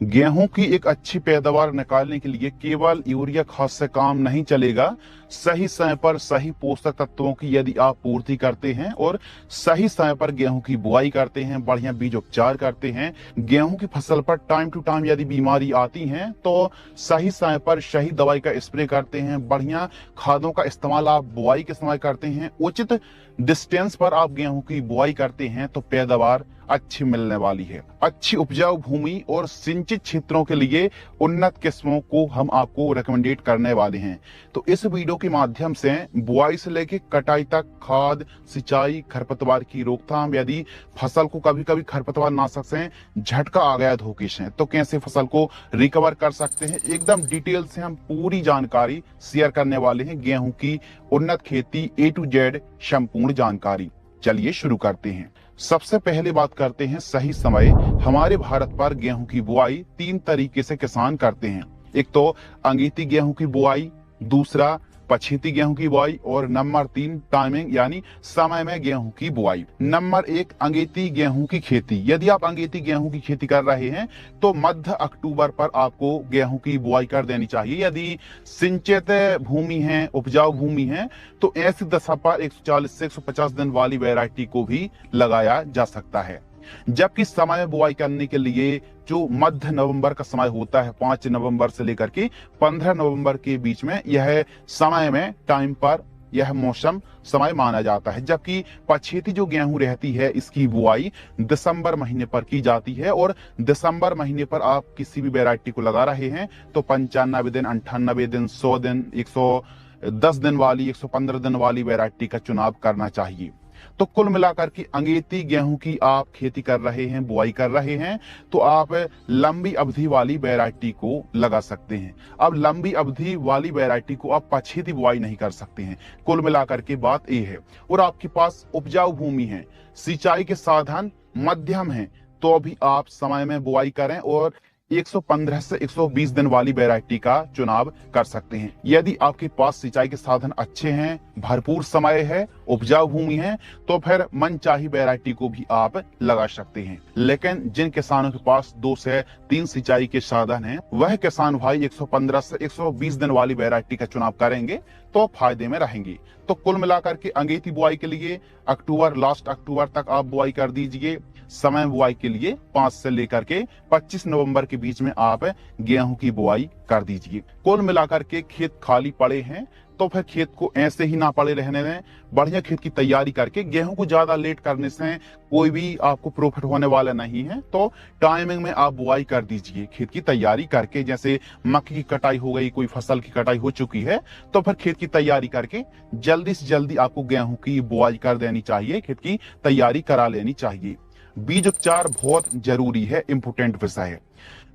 गेहूं की एक अच्छी पैदावार निकालने के लिए केवल यूरिया खाद से काम नहीं चलेगा। सही समय पर सही पोषक तत्वों की यदि आप पूर्ति करते हैं और सही समय पर गेहूं की बुआई करते हैं, बढ़िया बीज उपचार करते हैं, गेहूं की फसल पर टाइम टू टाइम यदि बीमारी आती है तो सही समय पर सही दवाई का स्प्रे करते हैं, बढ़िया खादों का इस्तेमाल आप बुआई के समय करते हैं, उचित डिस्टेंस पर आप गेहूं की बुआई करते हैं तो पैदावार अच्छी मिलने वाली है। अच्छी उपजाऊ भूमि और सिंचित क्षेत्रों के लिए उन्नत किस्मों को हम आपको रिकमेंडेट करने वाले हैं। तो इस वीडियो के माध्यम से बुआई से लेकर कटाई तक खाद, सिंचाई, खरपतवार की रोकथाम, यदि फसल को कभी कभी खरपतवार नाशक से झटका आ गया धोखे से तो कैसे फसल को रिकवर कर सकते हैं, एकदम डिटेल से हम पूरी जानकारी शेयर करने वाले हैं। गेहूं की उन्नत खेती A to Z संपूर्ण जानकारी। चलिए शुरू करते हैं। सबसे पहले बात करते हैं सही समय। हमारे भारत पर गेहूं की बुआई 3 तरीके से किसान करते हैं। एक तो अंगेती गेहूं की बुआई, दूसरा पछेती गेहूं की बुआई और नंबर 3 टाइमिंग यानी समय में गेहूं की बुआई। नंबर 1 अंगेती गेहूं की खेती। यदि आप अंगेती गेहूं की खेती कर रहे हैं तो मध्य अक्टूबर पर आपको गेहूं की बुआई कर देनी चाहिए। यदि सिंचित भूमि है, उपजाऊ भूमि है तो ऐसी दशा पर 140 से 150 दिन वाली वैरायटी को भी लगाया जा सकता है। जबकि समय बुआई करने के लिए जो मध्य नवंबर का समय होता है, 5 नवंबर से लेकर के 15 नवंबर के बीच में, यह समय में टाइम पर यह मौसम समय माना जाता है। जबकि पछेती जो गेहूं रहती है इसकी बुआई दिसंबर महीने पर की जाती है और दिसंबर महीने पर आप किसी भी वैरायटी को लगा रहे हैं तो 95 दिन, 98 दिन, 100 दिन, 110 दिन वाली, 115 दिन वाली वैरायटी का चुनाव करना चाहिए। तो कुल मिलाकर के अंगेती गेहूं की आप खेती कर रहे हैं, बुआई कर रहे हैं तो आप लंबी अवधि वाली वैरायटी को लगा सकते हैं। अब लंबी अवधि वाली वैरायटी को आप पछेती बुआई नहीं कर सकते हैं। कुल मिलाकर के बात ये है। और आपके पास उपजाऊ भूमि है, सिंचाई के साधन मध्यम है तो भी आप समय में बुआई करें और 115 से 120 दिन वाली वैरायटी का चुनाव कर सकते हैं। यदि आपके पास सिंचाई के साधन अच्छे हैं, भरपूर समय है, उपजाऊ भूमि है तो फिर मनचाही वैरायटी को भी आप लगा सकते हैं। लेकिन जिन किसानों के पास 2 से 3 सिंचाई के साधन हैं, वह किसान भाई 115 से 120 दिन वाली वैरायटी का चुनाव करेंगे तो फायदे में रहेंगे। तो कुल मिलाकर के अंगेती बुआई के लिए लास्ट अक्टूबर तक आप बुआई कर दीजिए। समय बुआई के लिए 5 से लेकर के 25 नवंबर के बीच में आप गेहूं की बुआई कर दीजिए। कुल मिलाकर के खेत खाली पड़े हैं तो फिर खेत को ऐसे ही ना पड़े रहने दें। बढ़िया खेत की तैयारी करके, गेहूं को ज्यादा लेट करने से कोई भी आपको प्रॉफिट होने वाला नहीं है तो टाइमिंग में आप बुआई कर दीजिए। खेत की तैयारी करके, जैसे मक्की की कटाई हो गई, कोई फसल की कटाई हो चुकी है तो फिर खेत की तैयारी करके जल्दी से जल्दी आपको गेहूं की बुआई कर देनी चाहिए, खेत की तैयारी करा लेनी चाहिए। बीज उपचार बहुत जरूरी है, इंपोर्टेंट विषय है।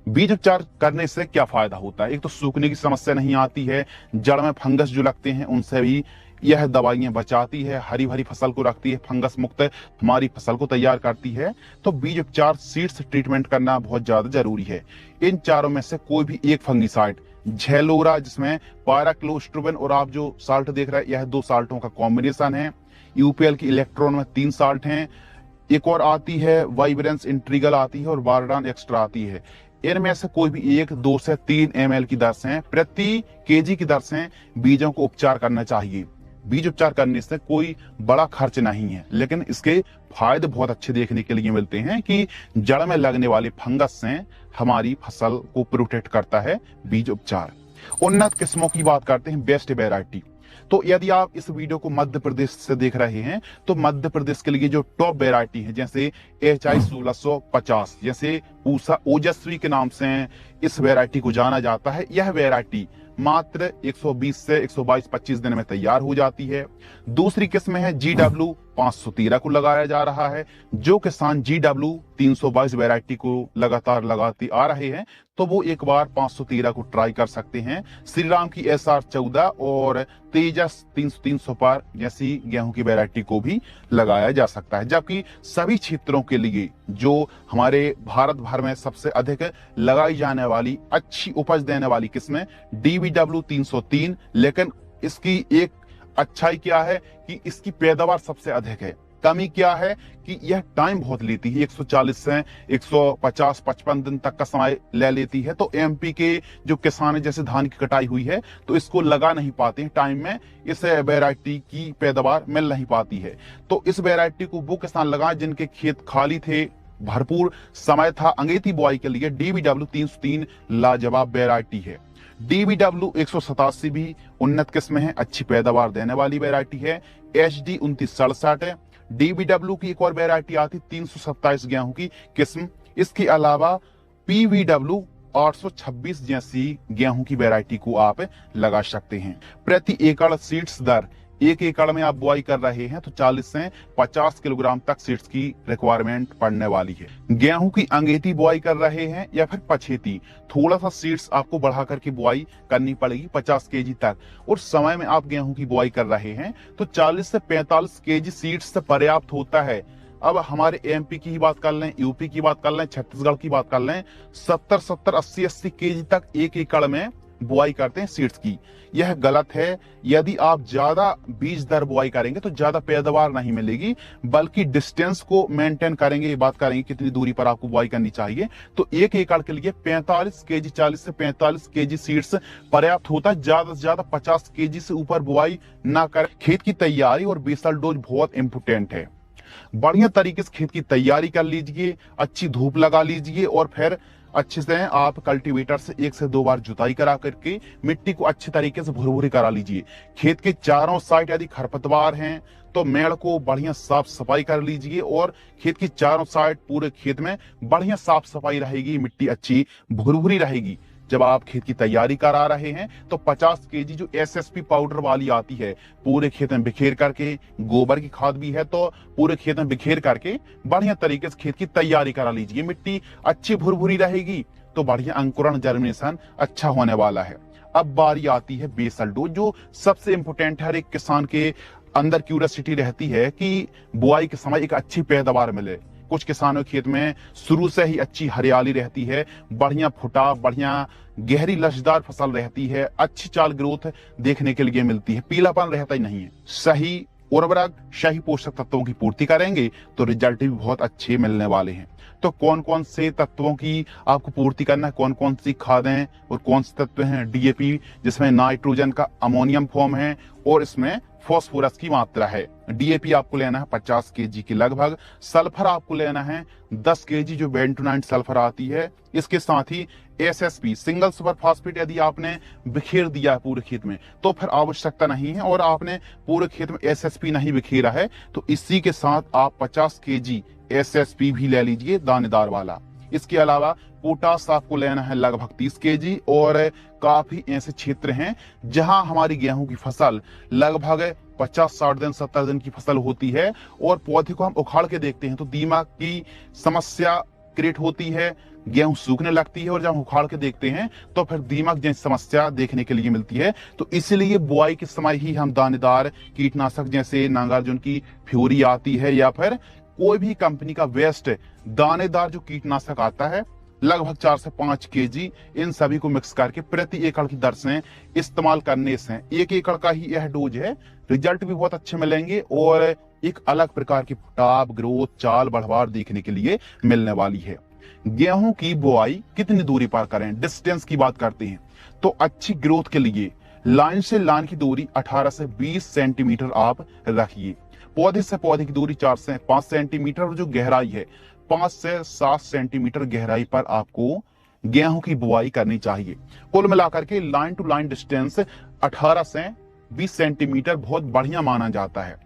बीज उपचार करने से क्या फायदा होता है? एक तो सूखने की समस्या नहीं आती है, जड़ में फंगस जो लगते हैं उनसे भी यह दवाइयां बचाती है, हरी भरी फसल को रखती है, फंगस मुक्त हमारी फसल को तैयार करती है। तो बीज उपचार, सीड्स ट्रीटमेंट करना बहुत ज्यादा जरूरी है। इन चारों में से कोई भी एक फंगिसाइड, झेलोरा जिसमें पायराक्लोस्ट्रोबिन और आप जो साल्ट देख रहे हैं यह 2 साल्टों का कॉम्बिनेशन है। यूपीएल की इलेक्ट्रॉन में 3 साल्ट हैं। एक और आती है वाइब्रेंस इंट्रीगल आती है और वार्डान एक्स्ट्रा आती है। इनमें से कोई भी एक 2 से 3 ml की दर से प्रति केजी की दर से बीजों को उपचार करना चाहिए। बीज उपचार करने से कोई बड़ा खर्च नहीं है, लेकिन इसके फायदे बहुत अच्छे देखने के लिए मिलते हैं कि जड़ में लगने वाले फंगस से हमारी फसल को प्रोटेक्ट करता है बीज उपचार। उन्नत किस्मों की बात करते हैं, बेस्ट वैरायटी। तो यदि आप इस वीडियो को मध्य प्रदेश से देख रहे हैं तो मध्य प्रदेश के लिए जो टॉप वैरायटी है, जैसे HI 1650, जैसे पूसा ओजस्वी के नाम से इस वैरायटी को जाना जाता है, यह वैरायटी मात्र 120 से 122-25 दिन में तैयार हो जाती है। दूसरी किस्म है GW 513 को लगाया जा रहा है। जो किसान GW 322 वैरायटी को लगातार लगाते आ रहे हैं तो वो एक बार 513 को ट्राई कर सकते हैं। श्री राम की SR 14 और तेजस 300 पर जैसी गेहूं की वैरायटी को भी लगाया जा सकता है। जबकि सभी क्षेत्रों के लिए जो हमारे भारत भर में सबसे अधिक लगाई जाने वाली अच्छी उपज देने वाली किस्म DBW 303, लेकिन इसकी एक अच्छाई क्या है कि इसकी पैदावार सबसे अधिक है। कमी क्या है कि यह टाइम बहुत लेती है, 140 से 150-55 दिन तक का समय ले लेती है। तो एमपी के जो किसान है, जैसे धान की कटाई हुई है तो इसको लगा नहीं पाते हैं टाइम में, इस वैरायटी की पैदावार मिल नहीं पाती है। तो इस वैरायटी को वो किसान लगाए जिनके खेत खाली थे, भरपूर समय था अंगेती बुआई के लिए। DBW 303 लाजवाब वैरायटी है। DBW 187 भी उन्नत किस्म है, अच्छी पैदावार देने वाली वैरायटी है। HD 2967 है। DBW की एक और वैरायटी आती 327 गेहूं की किस्म। इसके अलावा PVW 826 जैसी गेहूं की वैरायटी को आप लगा सकते हैं। प्रति एकड़ सीड्स दर, 1 एकड़ में आप बुआई कर रहे हैं तो 40 से 50 किलोग्राम तक सीड्स की रिक्वायरमेंट पड़ने वाली है। गेहूं की अंगेती बुआई कर रहे हैं या फिर पछेती, थोड़ा सा सीड्स आपको बढ़ा करके बुआई करनी पड़ेगी 50 केजी तक। और समय में आप गेहूं की बुआई कर रहे हैं तो 40 से 45 केजी सीड्स से पर्याप्त होता है। अब हमारे एमपी की ही बात कर लें, यूपी की बात कर लें, छत्तीसगढ़ की बात कर लें, 70-70, 80-80 केजी तक 1 एकड़ में बुआई करते हैं सीड्स की। यह गलत है। यदि आप ज्यादा बीज दर बुआई करेंगे तो ज्यादा पैदावार नहीं मिलेगी, बल्कि डिस्टेंस को मेंटेन करेंगे, ये बात करेंगे कितनी दूरी पर आपको बुआई करनी चाहिए। तो 1 एकड़ के लिए 45 केजी, 40 से 45 केजी सीड्स पर्याप्त होता है। ज्यादा से ज्यादा 50 केजी से ऊपर बुआई ना करें। खेत की तैयारी और बेसल डोज बहुत इंपोर्टेंट है। बढ़िया तरीके से खेत की तैयारी कर लीजिए, अच्छी धूप लगा लीजिए और फिर अच्छे से आप कल्टीवेटर से 1 से 2 बार जुताई करा करके मिट्टी को अच्छे तरीके से भुरभुरी करा लीजिए। खेत के चारों साइड यदि खरपतवार हैं तो मेड़ को बढ़िया साफ सफाई कर लीजिए और खेत की चारों साइड पूरे खेत में बढ़िया साफ सफाई रहेगी, मिट्टी अच्छी भुरभुरी रहेगी। जब आप खेत की तैयारी करा रहे हैं तो 50 केजी जो SSP पाउडर वाली आती है पूरे खेत में बिखेर करके, गोबर की खाद भी है तो पूरे खेत में बिखेर करके बढ़िया तरीके से खेत की तैयारी करा लीजिए। मिट्टी अच्छी भुरभुरी रहेगी तो बढ़िया अंकुरण, जर्मिनेशन अच्छा होने वाला है। अब बारी आती है बेसल डोज, जो सबसे इंपोर्टेंट है। हर एक किसान के अंदर क्यूरियोसिटी रहती है कि बुआई के समय एक अच्छी पैदावार मिले। कुछ किसानों के खेत में शुरू से ही अच्छी हरियाली रहती है, बढ़िया फुटा, बढ़िया गहरी लचदार फसल रहती है, अच्छी चाल ग्रोथ देखने के लिए मिलती है, पीलापन रहता ही नहीं है। सही उर्वरक, सही पोषक तत्वों की पूर्ति करेंगे तो रिजल्ट भी बहुत अच्छे मिलने वाले हैं। तो कौन कौन से तत्वों की आपको पूर्ति करना है, कौन कौन सी खादें और कौन से तत्व हैं? DAP जिसमें नाइट्रोजन का अमोनियम फॉर्म है और इसमें फॉस्फोरस की मात्रा है। DAP आपको लेना है 50 केजी के लगभग। सल्फर आपको लेना है 10 केजी, जो बेंटोनाइन सल्फर आती है। इसके साथ ही SSP सिंगल सुपर फास्फेट यदि आपने बिखेर दिया है पूरे खेत में तो फिर आवश्यकता नहीं है, और आपने पूरे खेत में SSP नहीं बिखेरा है तो इसी के साथ आप 50 केजी SSP भी ले लीजिए, दानेदार वाला। इसके अलावा पोटास आपको लेना है लगभग 30 केजी। और काफी ऐसे क्षेत्र हैं जहां हमारी गेहूं की फसल लगभग 50-60 दिन, 70 दिन की फसल होती है और पौधे को हम उखाड़ के देखते हैं तो दीमक की समस्या क्रिएट होती है, गेहूं सूखने लगती है, और जब उखाड़ के देखते हैं तो फिर दीमक जैसी समस्या देखने के लिए मिलती है। तो इसलिए बुआई के समय ही हम दानेदार कीटनाशक जैसे नागार्जुन की फ्यूरी आती है या फिर कोई भी कंपनी का वेस्ट दानेदार जो कीटनाशक आता है लगभग 4 से 5 केजी, इन सभी को मिक्स करके प्रति एकड़ की दर से इस्तेमाल करने से 1 एकड़ का ही यह डोज है, रिजल्ट भी बहुत अच्छे मिलेंगे और एक अलग प्रकार की फुटाव, ग्रोथ, चाल बढ़वार देखने के लिए मिलने वाली है। गेहूं की बुआई कितनी दूरी पर करें, डिस्टेंस की बात करते हैं तो अच्छी ग्रोथ के लिए लाइन से लाइन की दूरी 18 से 20 सेंटीमीटर आप रखिए। पौधे से पौधे की दूरी 4 से 5 सेंटीमीटर और जो गहराई है 5 से 7 सेंटीमीटर गहराई पर आपको गेहूं की बुआई करनी चाहिए। कुल मिलाकर के लाइन टू लाइन डिस्टेंस 18 से 20 सेंटीमीटर बहुत बढ़िया माना जाता है।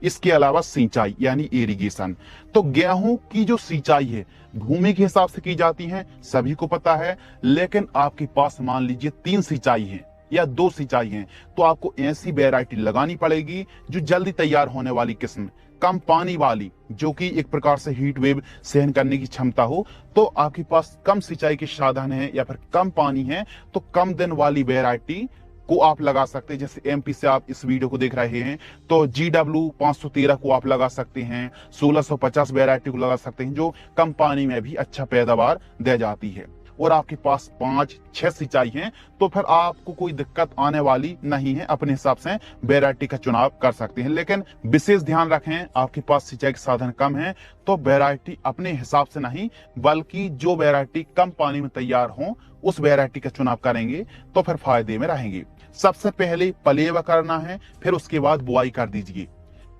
इसके अलावा सिंचाई यानी इरिगेशन, तो गेहूं की जो सिंचाई है भूमि के हिसाब से की जाती है, सभी को पता है। लेकिन आपके पास मान लीजिए 3 सिंचाई है या 2 सिंचाई हैं तो आपको ऐसी वैरायटी लगानी पड़ेगी जो जल्दी तैयार होने वाली किस्म, कम पानी वाली, जो कि एक प्रकार से हीट वेव सहन करने की क्षमता हो। तो आपके पास कम सिंचाई के साधन है या फिर कम पानी है तो कम दिन वाली वैरायटी को आप लगा सकते हैं। जैसे एमपी से आप इस वीडियो को देख रहे हैं तो GW 513 को आप लगा सकते हैं, 1650 वैरायटी को लगा सकते हैं जो कम पानी में भी अच्छा पैदावार दे जाती है। और आपके पास 5-6 सिंचाई हैं, तो फिर आपको कोई दिक्कत आने वाली नहीं है। अपने हिसाब से वैरायटी का चुनाव कर सकते हैं। लेकिन विशेष ध्यान रखें, आपके पास सिंचाई के साधन कम है तो वैरायटी अपने हिसाब से नहीं, बल्कि जो वैरायटी कम पानी में तैयार हो उस वैरायटी का चुनाव करेंगे तो फिर फायदे में रहेंगे। सबसे पहले पलेवा करना है, फिर उसके बाद बुआई कर दीजिए।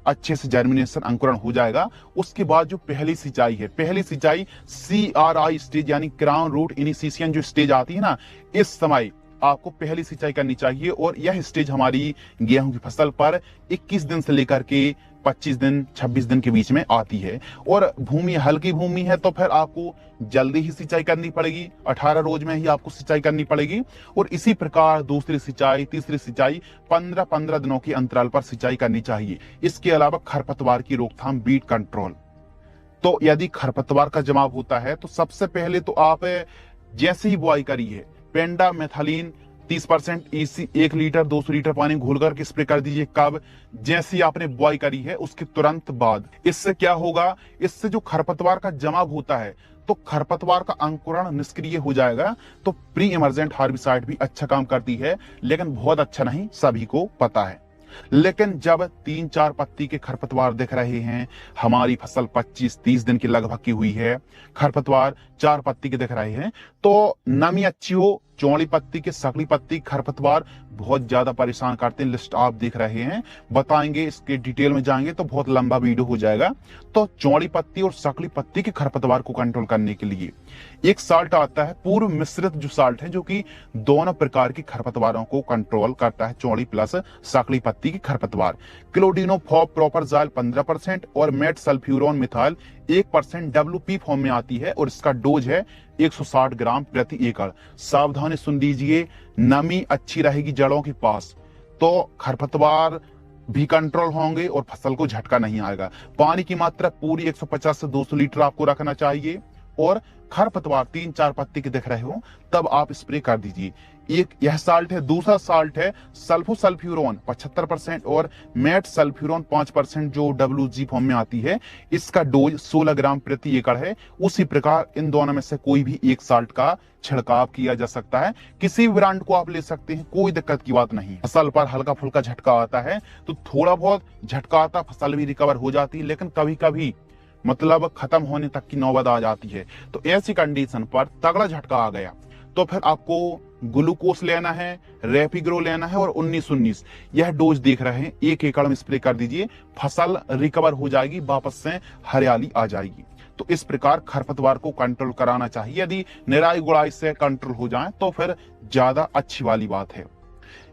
अच्छे से जर्मिनेशन अंकुरण हो जाएगा। उसके बाद जो पहली सिंचाई है, पहली सिंचाई CRI स्टेज यानी क्राउन रूट इनिशिएशन जो स्टेज आती है ना, इस समय आपको पहली सिंचाई करनी चाहिए। और यह स्टेज हमारी गेहूं की फसल पर 21 दिन से लेकर के 25 दिन 26 दिन के बीच में आती है। और भूमि हल्की भूमि है तो फिर आपको जल्दी ही सिंचाई करनी पड़ेगी, 18 रोज में ही आपको सिंचाई करनी पड़ेगी। और इसी प्रकार दूसरी सिंचाई, तीसरी सिंचाई 15-15 दिनों के अंतराल पर सिंचाई करनी चाहिए। इसके अलावा खरपतवार की रोकथाम, बीट कंट्रोल। तो यदि खरपतवार का जमाव होता है तो सबसे पहले तो आप जैसे ही बुआई करी है, पेंडा मेथालीन 30% EC 1 लीटर 200 लीटर पानी घोलकर के स्प्रे कर दीजिए। कब? जैसी आपने बुआई करी है उसके तुरंत बाद। इससे क्या होगा, इससे जो खरपतवार का जमाव होता है तो खरपतवार का अंकुरण निष्क्रिय हो जाएगा। तो प्री इमर्जेंट हार्बिसाइड भी अच्छा काम करती है, लेकिन बहुत अच्छा नहीं, सभी को पता है। लेकिन जब 3-4 पत्ती के खरपतवार दिख रहे हैं, हमारी फसल 25-30 दिन की लगभग की हुई है, खरपतवार 4 पत्ती के दिख रहे हैं, तो नमी अच्छी हो, चौड़ी पत्ती के सकली पत्ती खरपतवार बहुत ज्यादा परेशान करते हैं। लिस्ट आप देख रहे हैं, बताएंगे, इसके डिटेल में जाएंगे तो बहुत लंबा वीडियो हो जाएगा। तो चौड़ी पत्ती और सकली पत्ती के खरपतवार को कंट्रोल करने के लिए एक साल्ट आता है, पूर्व मिश्रित जो साल्ट है, जो कि दोनों प्रकार की खरपतवारों को कंट्रोल करता है, चौड़ी प्लस सकली पत्ती की खरपतवार। क्लोडिनोफॉप प्रोपरजाल 15% और मेट सल्फ्यूरोन मिथाइल 1% WP फॉर्म में आती है और इसका डोज है 160 ग्राम प्रति एकड़। सावधानी सुन लीजिए, नमी अच्छी रहेगी जड़ों के पास तो खरपतवार भी कंट्रोल होंगे और फसल को झटका नहीं आएगा। पानी की मात्रा पूरी 150 से 200 लीटर आपको रखना चाहिए। और खरपतवार 3-4 पत्ती के दिख रहे हो तब आप स्प्रे कर दीजिए। एक यह साल्ट है। दूसरा साल्ट है सल्फोसल्फ्यूरोन 75% और मेट सल्फ्यूरोन 5% जो WG फॉर्म में आती है। इसका डोज 16 ग्राम प्रति एकड़ है। उसी प्रकार इन दोनों में से कोई भी एक साल्ट का छिड़काव किया जा सकता है। किसी भी ब्रांड को आप ले सकते हैं, कोई दिक्कत की बात नहीं। फसल पर हल्का फुल्का झटका आता है तो थोड़ा बहुत झटका आता, फसल भी रिकवर हो जाती है, लेकिन कभी कभी मतलब खत्म होने तक की नौबत आ जाती है। तो ऐसी कंडीशन पर तगड़ा झटका आ गया तो फिर आपको ग्लूकोस लेना है, रेपिग्रो लेना है और 19-19 यह डोज देख रहे हैं, 1 एकड़ में स्प्रे कर दीजिए। फसल रिकवर हो जाएगी, वापस से हरियाली आ जाएगी। तो इस प्रकार खरपतवार को कंट्रोल कराना चाहिए। यदि निराई गुड़ाई से कंट्रोल हो जाए तो फिर ज्यादा अच्छी वाली बात है।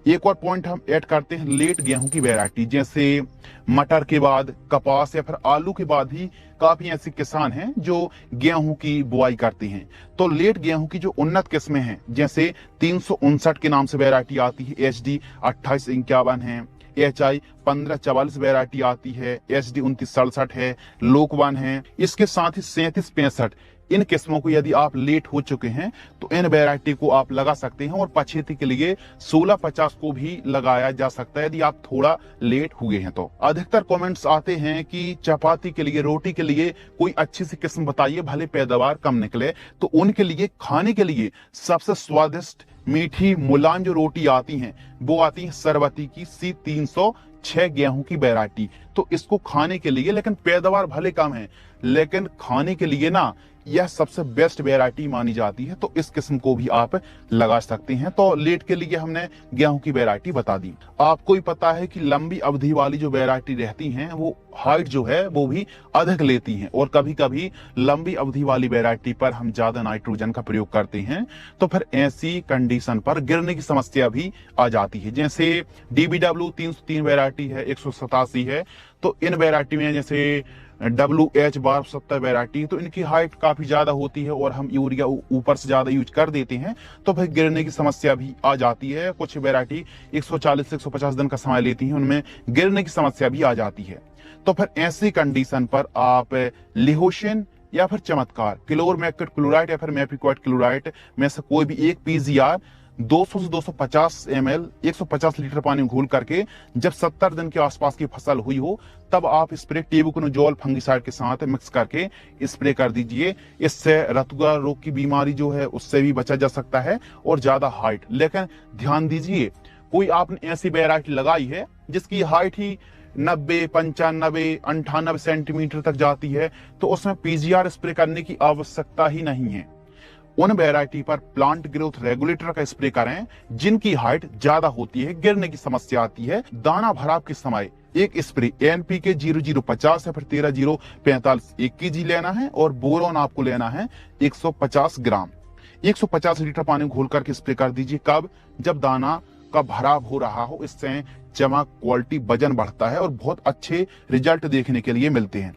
एक और पॉइंट हम ऐड करते हैं, लेट गेहूं की वैरायटी, जैसे मटर के बाद, कपास या फिर आलू के बाद ही काफी ऐसे किसान हैं जो गेहूं की बुआई करते हैं। तो लेट गेहूं की जो उन्नत किस्में हैं, जैसे 359 के नाम से वैरायटी आती है, HD 2851 है, HI 1544 वैरायटी आती है, SD 2967 है, लोकवन है। इसके साथ ही 3765 इन किस्मों को यदि आप लेट हो चुके हैं तो इन वैरायटी को आप लगा सकते हैं। और पछेती के लिए 1650 को भी लगाया जा सकता है यदि आप थोड़ा लेट हुए हैं तो। अधिकतर कमेंट्स आते हैं कि चपाती के लिए, रोटी के लिए कोई अच्छी सी किस्म बताइए, भले पैदावार कम निकले। तो उनके लिए, खाने के लिए सबसे स्वादिष्ट मीठी मुलायम जो रोटी आती हैं वो आती है सरवती की C306 गेहूं की वैरायटी। तो इसको खाने के लिए, लेकिन पैदावार भले कम है, लेकिन खाने के लिए ना यह सबसे बेस्ट वैरायटी मानी जाती है। तो इस किस्म को भी आप लगा सकते हैं। तो लेट के लिए हमने गेहूं की वैरायटी बता दी। आपको ही पता है कि लंबी अवधि वाली जो वैरायटी रहती हैं वो हाइट जो है वो भी अधिक लेती हैं, और कभी कभी लंबी अवधि वाली वैरायटी पर हम ज्यादा नाइट्रोजन का प्रयोग करते हैं तो फिर ऐसी कंडीशन पर गिरने की समस्या भी आ जाती है। जैसे DBW 303 वैरायटी है, 187 है। तो इन वैरायटी में जैसे WH 1270 वैरायटी, तो इनकी हाइट काफी ज्यादा होती है और हम यूरिया ऊपर से ज्यादा यूज कर देते हैं तो फिर गिरने की समस्या भी आ जाती है। कुछ वैरायटी 140 से 150 दिन का समय लेती है, उनमें गिरने की समस्या भी आ जाती है। तो फिर ऐसी कंडीशन पर आप लिहोशिन या फिर चमत्कार, क्लोरमेक्ट क्लोराइड या फिर मैपिक्वाइट क्लोराइड में से कोई भी एक PGR 200 से 250 ml 150 लीटर पानी में घोल करके जब 70 दिन के आसपास की फसल हुई हो तब आप स्प्रे टेबुकोनोजोल फंगिसाइड के साथ मिक्स करके स्प्रे कर दीजिए। इससे रतुआ रोग की बीमारी जो है उससे भी बचा जा सकता है और ज्यादा हाइट। लेकिन ध्यान दीजिए, कोई आपने ऐसी वैरायटी लगाई है जिसकी हाइट ही 90, 95, 98 सेंटीमीटर तक जाती है तो उसमें पीजीआर स्प्रे करने की आवश्यकता ही नहीं है। उन वैरायटी पर प्लांट ग्रोथ रेगुलेटर का स्प्रे करें जिनकी हाइट ज्यादा होती है, गिरने की समस्या आती है। दाना भराव के समय एक स्प्रे एनपीके 0050 या फिर 13045 1 kg लेना है और बोरोन आपको लेना है 150 ग्राम। 150 लीटर पानी घोल करके स्प्रे कर दीजिए। कब? जब दाना का भराव हो रहा हो। इससे चमक, क्वालिटी, वजन बढ़ता है और बहुत अच्छे रिजल्ट देखने के लिए मिलते हैं।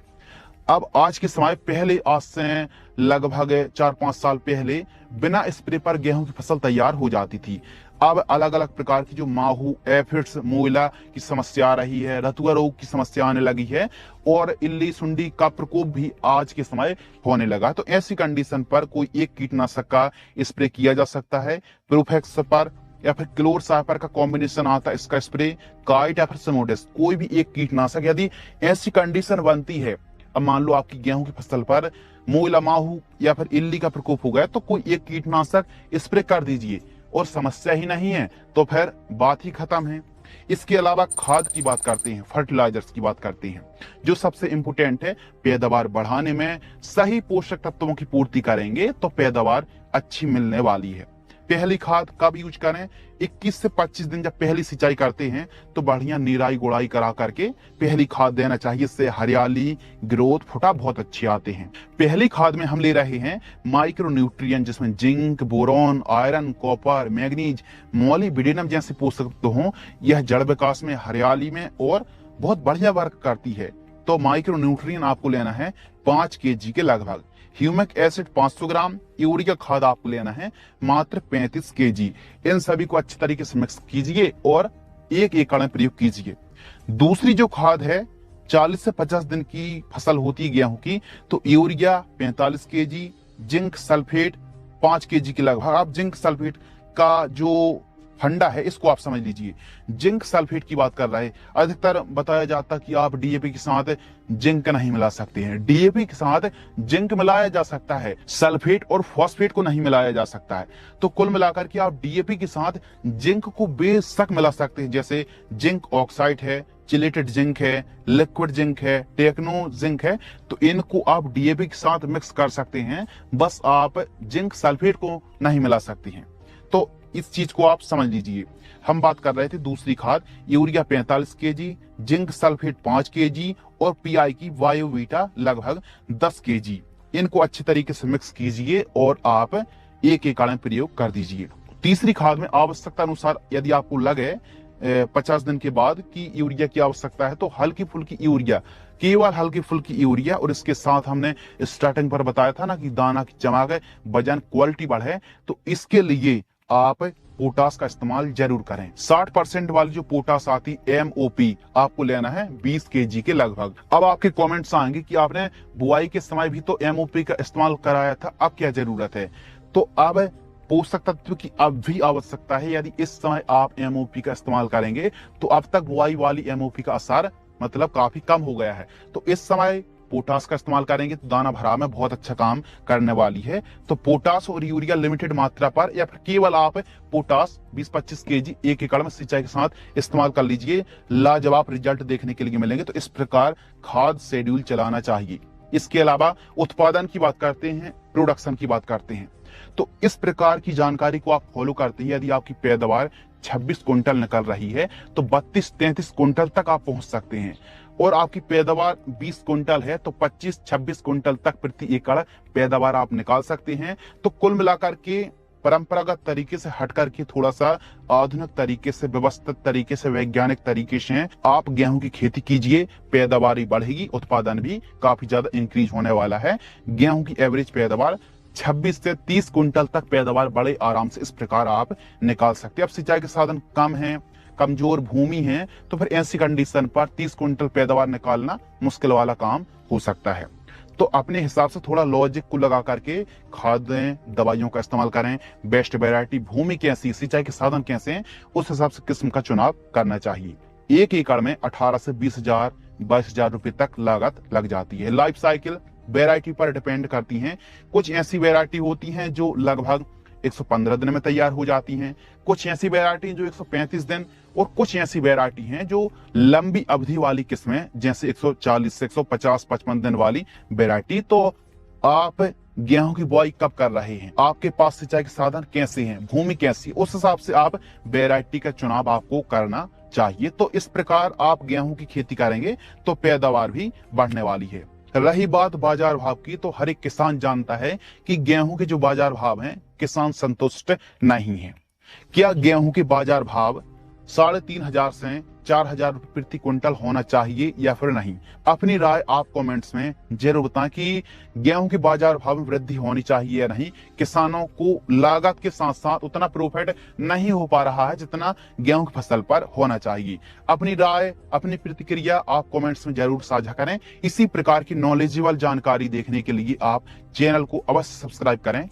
अब आज के समय पहले, आज से लगभग 4-5 साल पहले बिना स्प्रे पर गेहूं की फसल तैयार हो जाती थी। अब अलग अलग प्रकार की जो माहू, एफिड्स, मोइला की समस्या आ रही है, रतुआ रोग की समस्या आने लगी है और इल्ली सुंडी का प्रकोप भी आज के समय होने लगा। तो ऐसी कंडीशन पर कोई एक कीटनाशक का स्प्रे किया जा सकता है। प्रोफेक्स पर या फिर क्लोरसाइपर का कॉम्बिनेशन आता है इसका स्प्रे, काइट या फिर सिमोडेस, कोई भी एक कीटनाशक। यदि ऐसी कंडीशन बनती है, अब मान लो आपकी गेहूं की फसल पर मोइला, माहू या फिर इल्ली का प्रकोप हो गया तो कोई एक कीटनाशक स्प्रे कर दीजिए और समस्या ही नहीं है तो फिर बात ही खत्म है। इसके अलावा खाद की बात करते हैं, फर्टिलाइजर्स की बात करते हैं, जो सबसे इंपोर्टेंट है। पैदावार बढ़ाने में सही पोषक तत्वों की पूर्ति करेंगे तो पैदावार अच्छी मिलने वाली है। पहली खाद कब यूज करें? 21 से 25 दिन जब पहली सिंचाई करते हैं तो बढ़िया निराई गुड़ाई करा करके पहली खाद देना चाहिए। इससे हरियाली, ग्रोथ, फुटा बहुत अच्छे आते हैं। पहली खाद में हम ले रहे हैं माइक्रो न्यूट्रिएंट जिसमें zinc, boron, iron, copper, manganese, molybdenum जैसे पोषक तत्व हों। यह जड़ विकास में, हरियाली में और बहुत बढ़िया वर्क करती है। तो माइक्रो न्यूट्रिएंट आपको लेना है 5 kg के लगभग। ह्यूमिक एसिड 500 ग्राम, यूरिया खाद आपको लेना है मात्र 35 kg। इन सभी को अच्छी तरीके से मिक्स कीजिए और 1 एकड़ में प्रयोग कीजिए। दूसरी जो खाद है, 40 से 50 दिन की फसल होती है गेहूं की, तो urea 45 kg, zinc sulphate 5 kg के लगभग। आप जिंक सल्फेट का जो फंडा है इसको आप समझ लीजिए। जिंक सल्फेट की बात कर रहे हैं। अधिकतर बताया जाता कि आप डीएपी के साथ जिंक नहीं मिला सकते हैं। डीएपी के साथ जिंक मिलाया जा सकता है, सल्फेट और फॉस्फेट को नहीं मिलाया जा सकता है। तो कुल मिलाकर के आप डीएपी के साथ जिंक को बेशक मिला सकते हैं। जैसे जिंक ऑक्साइड है, चिलेटेड जिंक है, लिक्विड जिंक है, टेक्नो जिंक है, तो इनको आप डीएपी के साथ मिक्स कर सकते हैं। बस आप जिंक सल्फेट को नहीं मिला सकते हैं। तो इस चीज को आप समझ लीजिए। हम बात कर रहे थे दूसरी खाद, urea 45 kg, zinc sulphate 5 kg और पीआई की वायोवीटा लगभग 10 kg। इनको अच्छे तरीके से मिक्स कीजिए और आप 1 एकड़ में प्रयोग कर दीजिए। तीसरी खाद में आवश्यकता अनुसार यदि आपको लगे 50 दिन के बाद कि यूरिया की आवश्यकता है तो हल्की फुल्की यूरिया, केवल हल्की फुल्की यूरिया। और इसके साथ हमने स्टार्टिंग पर बताया था ना कि दाना की चमक, वजन, क्वालिटी बढ़े, तो इसके लिए आप पोटास का इस्तेमाल जरूर करें। 60% वाली जो पोटास आती MOP आपको लेना है 20 kg के लगभग। अब आपके कमेंट्स आएंगे कि आपने बुआई के समय भी तो MOP का इस्तेमाल कराया था, अब क्या जरूरत है? तो अब पोषक तत्व की अब भी आवश्यकता है। यदि इस समय आप MOP का इस्तेमाल करेंगे तो अब तक बुआई वाली MOP का असर मतलब काफी कम हो गया है। तो इस समय पोटास का इस्तेमाल करेंगे तो दाना भराव में बहुत अच्छा काम करने वाली है। तो पोटास और यूरिया लिमिटेड मात्रा पर या फिर केवल आप पोटास 20-25 kg 1 एकड़ में सिंचाई के साथ इस्तेमाल कर लीजिए। लाजवाब रिजल्ट देखने के लिए मिलेंगे। तो इस प्रकार खाद शेड्यूल चलाना चाहिए। इसके अलावा उत्पादन की बात करते हैं, प्रोडक्शन की बात करते हैं, तो इस प्रकार की जानकारी को आप फॉलो करते हैं। यदि आपकी पैदावार 26 कुंटल निकल रही है तो 32-33 कुंटल तक आप पहुंच सकते हैं। और आपकी पैदावार 20 कुंटल है तो 25-26 कुंटल तक प्रति एकड़ पैदावार आप निकाल सकते हैं। तो कुल मिलाकर के परंपरागत तरीके से हटकर के थोड़ा सा आधुनिक तरीके से, व्यवस्थित तरीके से, वैज्ञानिक तरीके से आप गेहूं की खेती कीजिए। पैदावार बढ़ेगी, उत्पादन भी काफी ज्यादा इंक्रीज होने वाला है। गेहूं की एवरेज पैदावार 26 से 30 कुंटल तक पैदावार बड़े आराम से इस प्रकार आप निकाल सकते हैं। अब सिंचाई के साधन कम हैं, कमजोर भूमि है, तो फिर ऐसी कंडीशन पर 30 कुंटल पैदावार निकालना मुश्किल वाला काम हो सकता है। तो अपने हिसाब से थोड़ा लॉजिक को लगा करके खाद दें, दवाइयों का इस्तेमाल करें, बेस्ट वैरायटी, भूमि कैसी, सिंचाई के साधन कैसे हैं, उस हिसाब से किस्म का चुनाव करना चाहिए। 1 एकड़ में 18 से 20,000 22,000 रुपए तक लागत लग जाती है। लाइफ साइकिल वैरायटी पर डिपेंड करती हैं। कुछ ऐसी वैरायटी होती हैं जो लगभग 115 दिन में तैयार हो जाती हैं, कुछ ऐसी वैरायटी जो 135 दिन, और कुछ ऐसी वैरायटी हैं जो लंबी अवधि वाली किस्में, जैसे 140 से 150-55 दिन वाली वैरायटी। तो आप गेहूं की बुआई कब कर रहे हैं, आपके पास सिंचाई के साधन कैसे हैं, भूमि कैसी, उस हिसाब से आप वैरायटी का चुनाव आपको करना चाहिए। तो इस प्रकार आप गेहूं की खेती करेंगे तो पैदावार भी बढ़ने वाली है। रही बात बाजार भाव की, तो हर एक किसान जानता है कि गेहूं के जो बाजार भाव हैं, किसान संतुष्ट नहीं है। क्या गेहूं के बाजार भाव 3,500 से 4,000 रुपए प्रति क्विंटल होना चाहिए या फिर नहीं? अपनी राय आप कमेंट्स में जरूर बताएं कि गेहूं के बाजार भाव में वृद्धि होनी चाहिए या नहीं। किसानों को लागत के साथ साथ उतना प्रॉफिट नहीं हो पा रहा है जितना गेहूं की फसल पर होना चाहिए। अपनी राय, अपनी प्रतिक्रिया आप कमेंट्स में जरूर साझा करें। इसी प्रकार की नॉलेजेबल जानकारी देखने के लिए आप चैनल को अवश्य सब्सक्राइब करें।